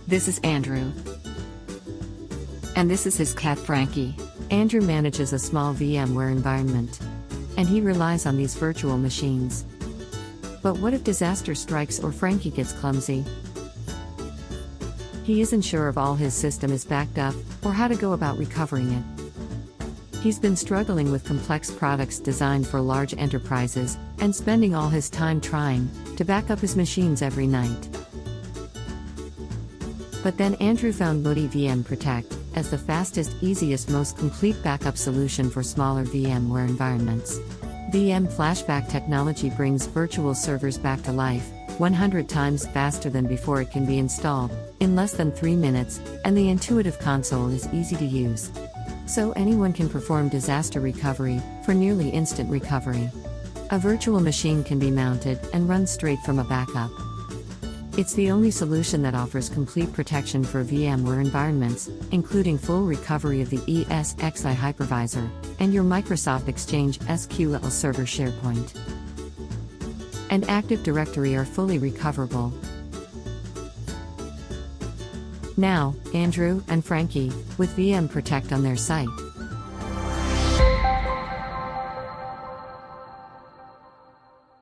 This is Andrew. And this is his cat Frankie. Andrew manages a small VMware environment. And he relies on these virtual machines. But what if disaster strikes or Frankie gets clumsy? He isn't sure if all his system is backed up, or how to go about recovering it. He's been struggling with complex products designed for large enterprises, and spending all his time trying to back up his machines every night. But then Andrew found Muttii VM Protect as the fastest, easiest, most complete backup solution for smaller VMware environments. VM flashback technology brings virtual servers back to life 100 times faster than before. It can be installed in less than 3 minutes, and the intuitive console is easy to use. So anyone can perform disaster recovery for nearly instant recovery. A virtual machine can be mounted and run straight from a backup. It's the only solution that offers complete protection for VMware environments, including full recovery of the ESXi hypervisor and your Microsoft Exchange SQL Server SharePoint. And Active Directory are fully recoverable. Now, Andrew and Frankie, with VM Protect on their site,